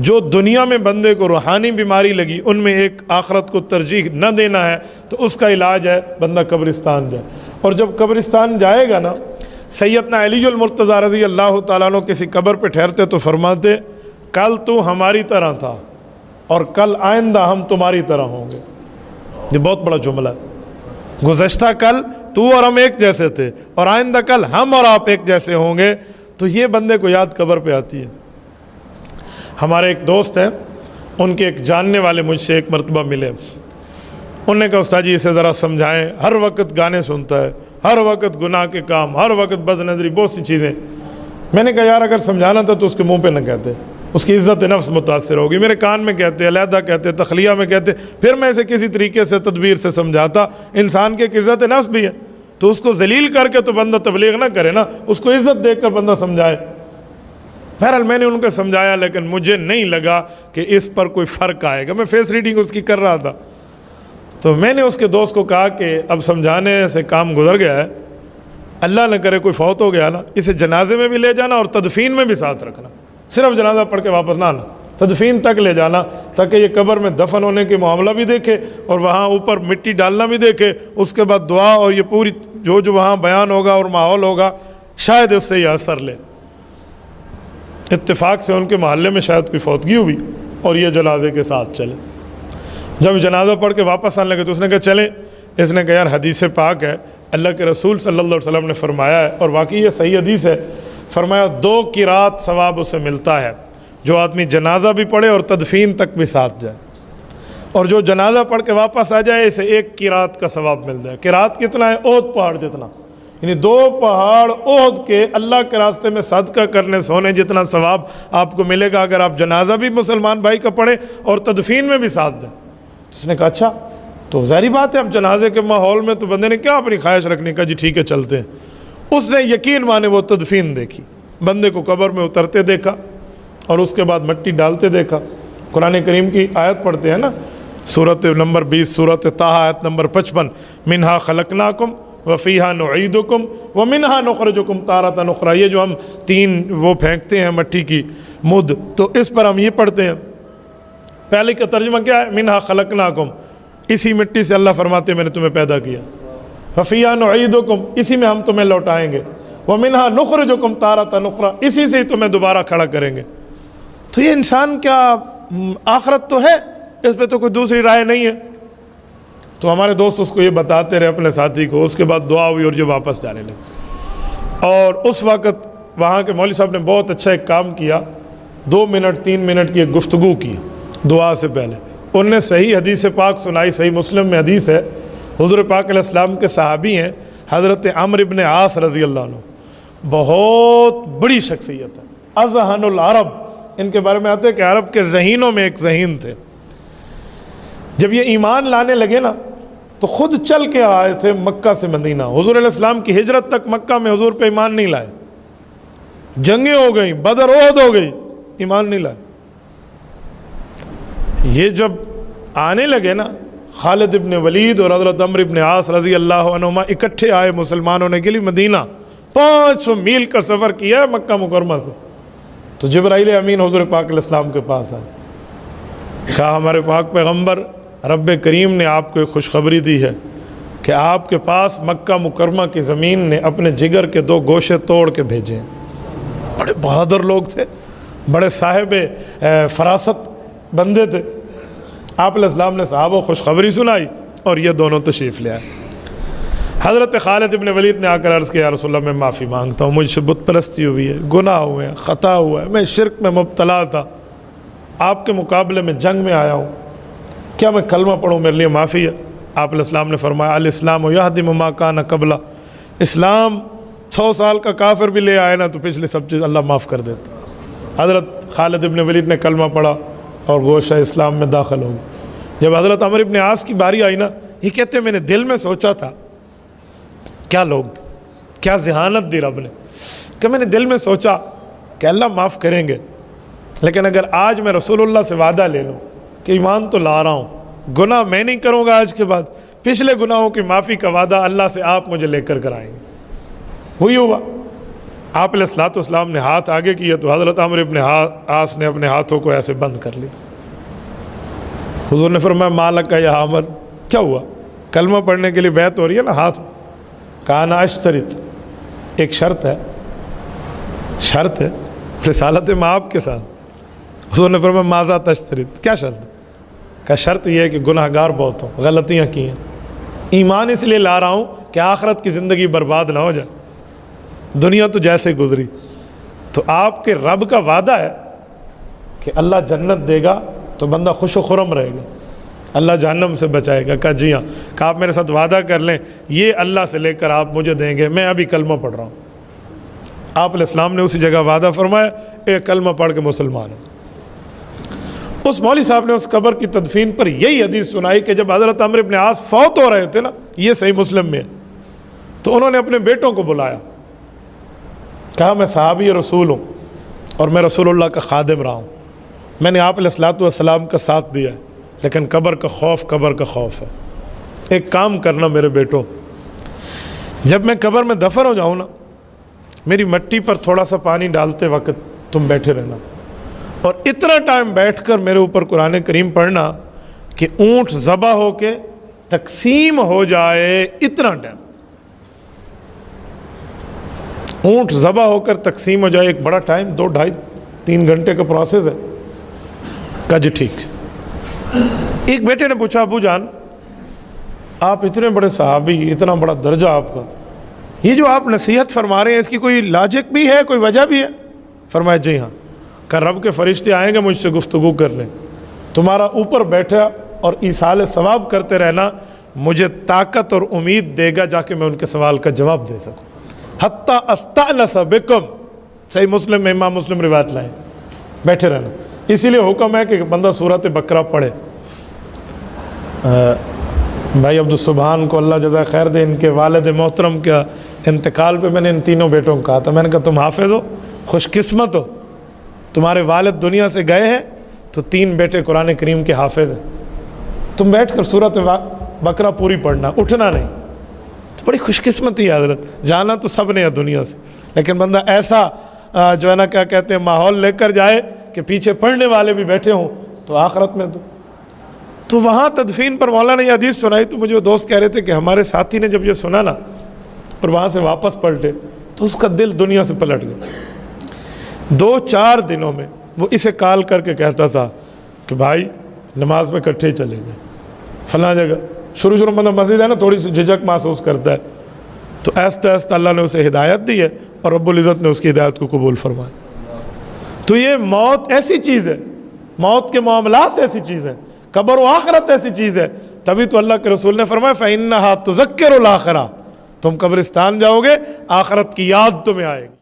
جو دنیا میں بندے کو روحانی بیماری لگی ان میں ایک آخرت کو ترجیح نہ دینا ہے تو اس کا علاج ہے بندہ قبرستان جائے. اور جب قبرستان جائے گا نا، سیدنا علی المرتضیٰ رضی اللہ تعالیٰ عنہ کسی قبر پہ ٹھہرتے تو فرماتے کل تو ہماری طرح تھا اور کل آئندہ ہم تمہاری طرح ہوں گے. یہ بہت بڑا جملہ ہے. گزشتہ کل تو اور ہم ایک جیسے تھے اور آئندہ کل ہم اور آپ ایک جیسے ہوں گے. تو یہ بندے کو یاد قبر پہ آتی ہے. ہمارے ایک دوست ہیں، ان کے ایک جاننے والے مجھ سے ایک مرتبہ ملے. انہوں نے کہا استاد جی اسے ذرا سمجھائیں، ہر وقت گانے سنتا ہے، ہر وقت گناہ کے کام، ہر وقت بد نظری، بہت سی چیزیں. میں نے کہا یار اگر سمجھانا تھا تو اس کے منہ پہ نہ کہتے، اس کی عزت نفس متاثر ہوگی. میرے کان میں کہتے، علیحدہ کہتے، تخلیہ میں کہتے، پھر میں اسے کسی طریقے سے تدبیر سے سمجھاتا. انسان کے ایک عزت نفس بھی ہے تو اس کو ذلیل کر کے تو بندہ تبلیغ نہ کرے نا، اس کو عزت دے کر بندہ سمجھائے. بہرحال میں نے ان کو سمجھایا لیکن مجھے نہیں لگا کہ اس پر کوئی فرق آئے گا. میں فیس ریڈنگ اس کی کر رہا تھا تو میں نے اس کے دوست کو کہا کہ اب سمجھانے سے کام گزر گیا ہے، اللہ نہ کرے کوئی فوت ہو گیا نا، اسے جنازے میں بھی لے جانا اور تدفین میں بھی ساتھ رکھنا. صرف جنازہ پڑھ کے واپس نہ آنا، تدفین تک لے جانا تاکہ یہ قبر میں دفن ہونے کے معاملہ بھی دیکھے اور وہاں اوپر مٹی ڈالنا بھی دیکھے. اس کے بعد دعا اور یہ پوری جو وہاں بیان ہوگا اور ماحول ہوگا شاید اس سے یہ اثر لے. اتفاق سے ان کے محلے میں شاید کوئی فوتگی ہوئی اور یہ جنازے کے ساتھ چلے. جب جنازہ پڑھ کے واپس آنے لگے تو اس نے کہا چلیں. اس نے کہا یار حدیث پاک ہے، اللہ کے رسول صلی اللہ علیہ وسلم نے فرمایا ہے اور واقعی یہ صحیح حدیث ہے، فرمایا 2 قرات ثواب اسے ملتا ہے جو آدمی جنازہ بھی پڑھے اور تدفین تک بھی ساتھ جائے، اور جو جنازہ پڑھ کے واپس آ جائے اسے 1 قرات کا ثواب مل جائے. قرات کتنا ہے؟ احد پہاڑ جتنا، یعنی 2 پہاڑ احد کے اللہ کے راستے میں صدقہ کرنے سونے جتنا ثواب آپ کو ملے گا اگر آپ جنازہ بھی مسلمان بھائی کا پڑھیں اور تدفین میں بھی ساتھ دیں. اس نے کہا اچھا تو ظاہری بات ہے اب جنازے کے ماحول میں تو بندے نے کیا اپنی خواہش رکھنے کا، جی ٹھیک ہے چلتے ہیں. اس نے یقین مانے وہ تدفین دیکھی، بندے کو قبر میں اترتے دیکھا اور اس کے بعد مٹی ڈالتے دیکھا. قرآن کریم کی آیت پڑھتے ہیں نا، سورۃ نمبر 20 سورۃ طٰہٰ آیت نمبر 55، منہا خلقناکم وفیہا نعیدکم ومنہا نخرجکم تارۃ اخریٰ. یہ جو ہم 3 وہ پھینکتے ہیں مٹی کی مد، تو اس پر ہم یہ پڑھتے ہیں. پہلے کا ترجمہ کیا ہے؟ منہا خلقناکم، اسی مٹی سے اللہ فرماتے ہیں میں نے تمہیں پیدا کیا. وفیہا نعیدکم، اسی میں ہم تمہیں لوٹائیں گے. ومنہا نخرجکم تارۃ اخریٰ، اسی سے ہی تمہیں دوبارہ کھڑا کریں گے. تو یہ انسان کیا آخرت تو ہے، اس پہ تو کوئی دوسری رائے نہیں ہے. تو ہمارے دوست اس کو یہ بتاتے رہے اپنے ساتھی کو. اس کے بعد دعا ہوئی اور جو واپس جانے لگے. اور اس وقت وہاں کے مولوی صاحب نے بہت اچھا ایک کام کیا، 2 منٹ 3 منٹ کی ایک گفتگو کی دعا سے پہلے. انہوں نے صحیح حدیث پاک سنائی. صحیح مسلم میں حدیث ہے، حضور پاک علیہ السلام کے صحابی ہیں حضرت عمرو بن عاص رضی اللہ عنہ، بہت بڑی شخصیت ہے، اذہن العرب. ان کے بارے میں آتے ہیں کہ عرب کے ذہینوں میں ایک ذہین تھے. جب یہ ایمان لانے لگے نا تو خود چل کے آئے تھے مکہ سے مدینہ. حضور علیہ السلام کی ہجرت تک مکہ میں حضور پہ ایمان نہیں لائے. جنگیں ہو گئیں، بدر احد ہو گئی، ایمان نہیں لائے. یہ جب آنے لگے نا، خالد ابن ولید اور حضرت عمرو ابن عاص رضی اللہ عنہما اکٹھے آئے مسلمان ہونے کے لیے مدینہ. 500 میل کا سفر کیا ہے مکہ مکرمہ سے. تو جبرائیل امین حضور پاک علیہ السلام کے پاس آئے، کہا ہمارے پاک پیغمبر رب کریم نے آپ کو ایک خوشخبری دی ہے کہ آپ کے پاس مکہ مکرمہ کی زمین نے اپنے جگر کے 2 گوشے توڑ کے بھیجے ہیں. بڑے بہادر لوگ تھے، بڑے صاحب فراست بندے تھے. آپ علیہ السلام نے صحابہ خوشخبری سنائی اور یہ دونوں تشریف لے آئے. حضرت خالد ابن ولید نے آ کر عرض کیا یا رسول اللہ میں معافی مانگتا ہوں، مجھ سے بت پرستی ہوئی ہے، گناہ ہوئے ہیں، خطا ہوا ہے، میں شرک میں مبتلا تھا، آپ کے مقابلے میں جنگ میں آیا ہوں، کیا میں کلمہ پڑھوں؟ میرے لیے معافی ہے. آپ علیہ السلام نے فرمایا الاسلام یہدم ما کان قبلہ، اسلام 100 سال کا کافر بھی لے آئے نا تو پچھلے سب چیز اللہ معاف کر دیتا. حضرت خالد ابن ولید نے کلمہ پڑھا اور گوشہ اسلام میں داخل ہو گئے. جب حضرت عمرو ابن عاص کی باری آئی نا، یہ کہتے ہیں میں نے دل میں سوچا تھا، کیا لوگ تھے، کیا ذہانت دی رب نے، کہ میں نے دل میں سوچا کہ اللہ معاف کریں گے، لیکن اگر آج میں رسول اللہ سے وعدہ لے لوں کہ ایمان تو لا رہا ہوں، گناہ میں نہیں کروں گا آج کے بعد، پچھلے گناہوں کی معافی کا وعدہ اللہ سے آپ مجھے لے کر کرائیں گے. وہی ہوا. آپ علیہ الصلوۃ والسلام نے ہاتھ آگے کیا تو حضرت عمرو ابن عاص نے اپنے ہاتھوں کو ایسے بند کر لیا. حضور نے فرمایا مالک یا عمر، کیا ہوا؟ کلمہ پڑھنے کے لیے بیعت ہو رہی ہے نا، ہاتھ. کہا نا اشترط، ایک شرط ہے رسالت مآب کے ساتھ. حضور نے فرمایا ماذا تشترط، کیا شرط؟ کہ شرط یہ ہے کہ گناہ گار بہت ہوں، غلطیاں کی ہیں، ایمان اس لیے لا رہا ہوں کہ آخرت کی زندگی برباد نہ ہو جائے، دنیا تو جیسے گزری. تو آپ کے رب کا وعدہ ہے کہ اللہ جنت دے گا تو بندہ خوش و خرم رہے گا، اللہ جہنم سے بچائے گا. کہا جی ہاں. کہا آپ میرے ساتھ وعدہ کر لیں، یہ اللہ سے لے کر آپ مجھے دیں گے، میں ابھی کلمہ پڑھ رہا ہوں. آپ علیہ السلام نے اسی جگہ وعدہ فرمایا، ایک کلمہ پڑھ کے مسلمان ہوں. اس مولوی صاحب نے اس قبر کی تدفین پر یہی حدیث سنائی کہ جب حضرت عمرو ابن عاص فوت ہو رہے تھے نا، یہ صحیح مسلم میں ہے، تو انہوں نے اپنے بیٹوں کو بلایا. کہا میں صحابی رسول ہوں اور میں رسول اللہ کا خادم رہا ہوں، میں نے آپ علیہ الصلوۃ والسلام کا ساتھ دیا ہے، لیکن قبر کا خوف ہے. ایک کام کرنا میرے بیٹوں، جب میں قبر میں دفن ہو جاؤں نا، میری مٹی پر تھوڑا سا پانی ڈالتے وقت تم بیٹھے رہنا، اور اتنا ٹائم بیٹھ کر میرے اوپر قرآن کریم پڑھنا کہ اونٹ ذبح ہو کے تقسیم ہو جائے. اتنا ٹائم اونٹ ذبح ہو کر تقسیم ہو جائے، ایک بڑا ٹائم، 2 ڈھائی 3 گھنٹے کا پروسیس ہے. کہا جی ٹھیک. ایک بیٹے نے پوچھا ابو جان آپ اتنے بڑے صحابی، اتنا بڑا درجہ آپ کا، یہ جو آپ نصیحت فرما رہے ہیں اس کی کوئی لاجک بھی ہے، کوئی وجہ بھی ہے؟ فرمایا جی ہاں. کہ رب کے فرشتے آئیں گے مجھ سے گفتگو کرنے، تمہارا اوپر بیٹھا اور ایصال ثواب کرتے رہنا مجھے طاقت اور امید دے گا جا کے میں ان کے سوال کا جواب دے سکوں. حتی استأنس بکم، صحیح مسلم میں امام مسلم روایت لائیں، بیٹھے رہنا. اسی لیے حکم ہے کہ بندہ سورۃ بقرہ پڑھے. بھائی عبدالسبحان کو اللہ جزائے خیر دے، ان کے والد محترم کا انتقال پہ میں نے ان تینوں بیٹوں کو کہا تھا، میں نے کہا تم حافظ ہو، خوش قسمت ہو، تمہارے والد دنیا سے گئے ہیں تو 3 بیٹے قرآن کریم کے حافظ ہیں. تم بیٹھ کر سورۃ بقرہ پوری پڑھنا، اٹھنا نہیں. تو بڑی خوش قسمتی ہے حضرت. جانا تو سب نے ہے دنیا سے، لیکن بندہ ایسا جو ہے نا کیا کہتے ہیں ماحول لے کر جائے کہ پیچھے پڑھنے والے بھی بیٹھے ہوں تو آخرت میں تو وہاں تدفین پر مولانا نے یہ حدیث سنائی. تو مجھے وہ دوست کہہ رہے تھے کہ ہمارے ساتھی نے جب یہ سنا نا اور وہاں سے واپس پلٹے تو اس کا دل دنیا سے پلٹ گیا. 2-4 دنوں میں وہ اسے کال کر کے کہتا تھا کہ بھائی نماز میں اکٹھے ہی چلیں گے فلاں جگہ. شروع میں مطلب مسجد ہے نا، تھوڑی سی جھجک محسوس کرتا ہے، تو آہستہ آہستہ اللہ نے اسے ہدایت دی ہے اور رب العزت نے اس کی ہدایت کو قبول فرمایا. تو یہ موت ایسی چیز ہے، موت کے معاملات ایسی چیز ہیں، قبر و آخرت ایسی چیز ہے. تبھی تو اللہ کے رسول نے فرمایا فَإِنَّهَا تُذَكِّرُ الْآخِرَةَ، تم قبرستان جاؤ گے آخرت کی یاد تمہیں آئے گی.